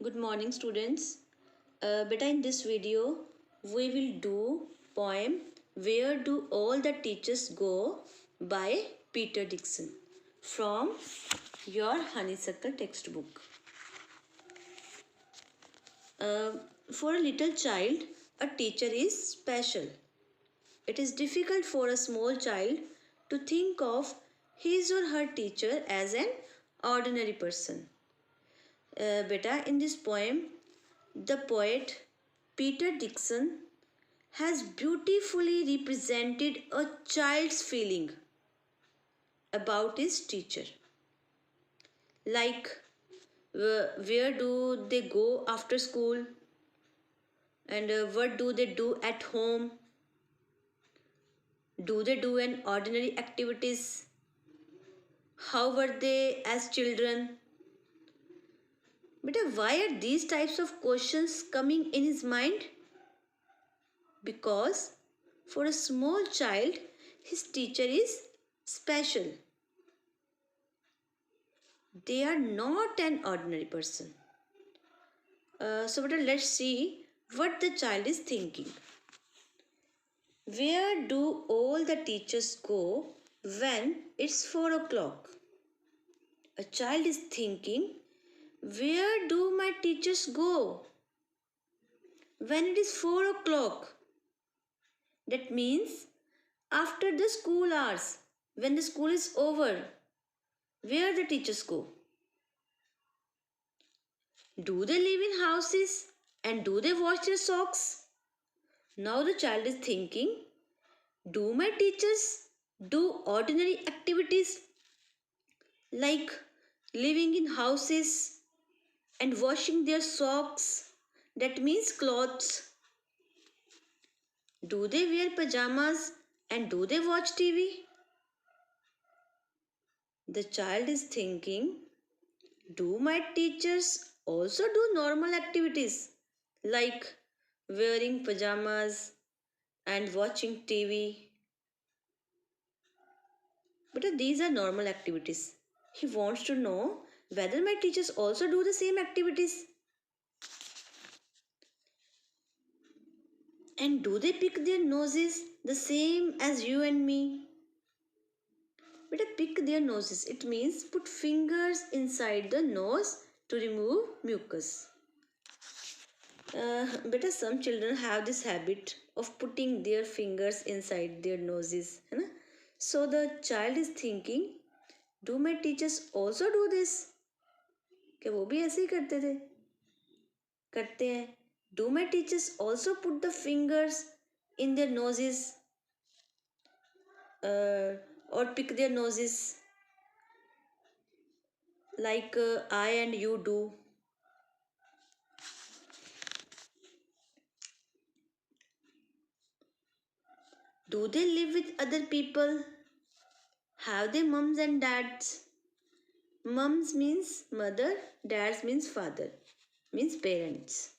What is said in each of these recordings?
Good morning, students. Beta, in this video, we will do poem "Where Do All the Teachers Go" by Peter Dixon from your Honeysuckle textbook. For a little child, a teacher is special. It is difficult for a small child to think of his or her teacher as an ordinary person. Beta, in this poem, the poet Peter Dixon has beautifully represented a child's feeling about his teacher. Like, where do they go after school? And what do they do at home? Do they do an ordinary activities? How were they as children? But why are these types of questions coming in his mind? Because for a small child, his teacher is special. They are not an ordinary person. So let's see what the child is thinking. Where do all the teachers go when it's 4 o'clock? A child is thinking, where do my teachers go when it is 4 o'clock? That means after the school hours, when the school is over, where the teachers go? Do they live in houses and do they wash their socks? Now the child is thinking, do my teachers do ordinary activities like living in houses and washing their socks? That means clothes. Do they wear pajamas and do they watch TV? The child is thinking, do my teachers also do normal activities like wearing pajamas and watching TV? But these are normal activities. He wants to know whether my teachers also do the same activities. And do they pick their noses the same as you and me? But pick their noses, it means put fingers inside the nose to remove mucus. But some children have this habit of putting their fingers inside their noses. है ना? So the child is thinking, do my teachers also do this? क्या वो भी ऐसे ही करते थे? करते हैं. Do my teachers also put the fingers in their noses or pick their noses like I and you do? Do they live with other people? Have they mums and dads? Mums means mother, dads means father, means parents.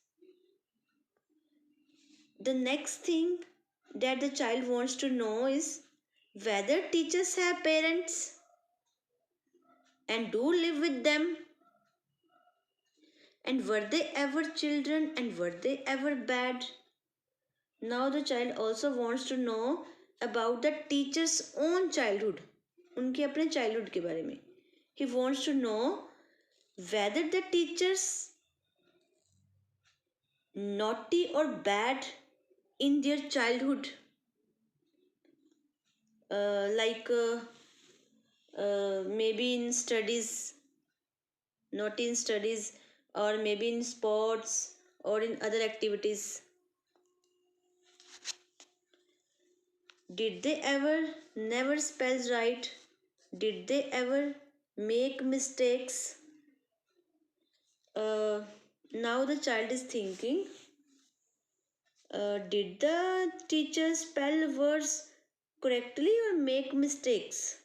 The next thing that the child wants to know is whether teachers have parents and do live with them, and were they ever children and were they ever bad? Now the child also wants to know about the teacher's own childhood, उनके अपने childhood के बारे में. He wants to know whether the teachers naughty or bad in their childhood, maybe in studies, naughty in studies, or maybe in sports or in other activities. Did they ever never spell right? Did they ever make mistakes? Now the child is thinking, did the teacher spell words correctly or make mistakes?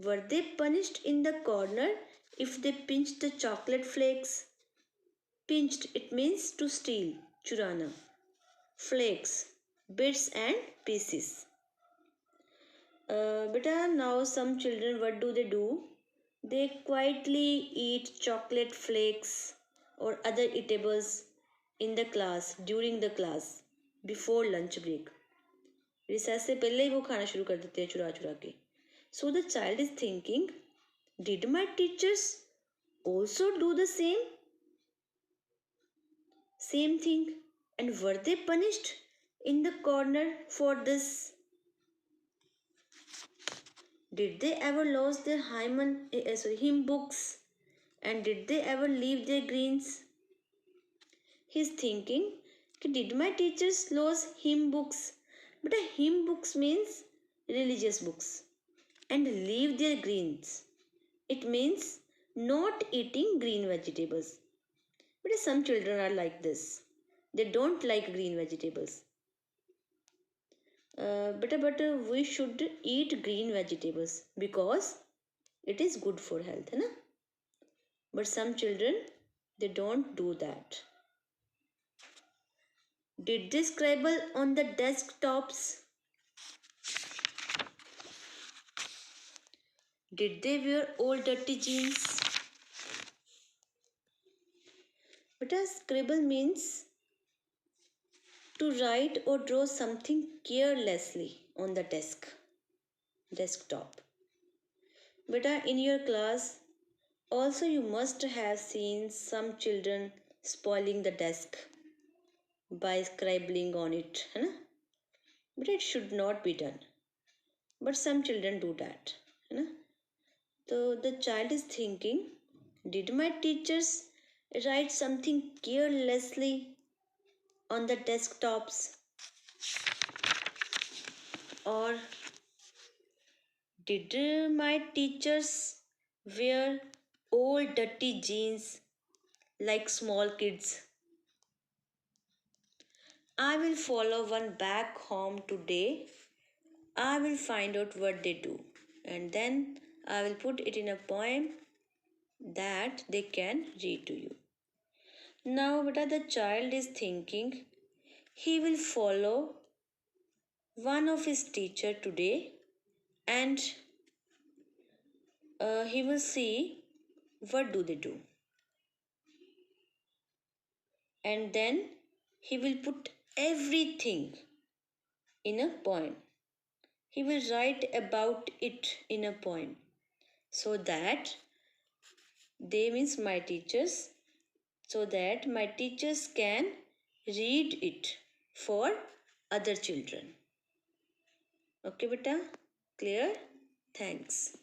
Were they punished in the corner if they pinched the chocolate flakes? Pinched, it means to steal, churana. Flakes, bits and pieces. Beta, now some children, what do? They quietly eat chocolate flakes or other eatables in the class, during the class, before lunch break. Recess से पहले ही वो खाना शुरू कर देते हैं चुरा चुरा के. So the child is thinking, did my teachers also do the same thing, and were they punished in the corner for this? Did they ever lose their hymn books, and did they ever leave their greens? He's thinking, did my teachers lose hymn books? But a hymn books means religious books, and leave their greens. It means not eating green vegetables. But some children are like this. They don't like green vegetables. But we should eat green vegetables because it is good for health, है ना? But some children, they don't do that. Did they scribble on the desktops? Did they wear old dirty jeans? But a scribble means to write or draw something carelessly on the desktop. But in your class, also you must have seen some children spoiling the desk by scribbling on it, है ना? But it should not be done. But some children do that, है ना? So the child is thinking, did my teachers write something carelessly on the desktops, or did my teachers wear old dirty jeans like small kids? I will follow one back home today. I will find out what they do, and then I will put it in a poem that they can read to you. Now, beta, the child is thinking he will follow one of his teacher today, and he will see what do they do, and then he will put everything in a poem. He will write about it in a poem, so that they means my teachers, so that my teachers can read it for other children. Okay beta, clear? Thanks.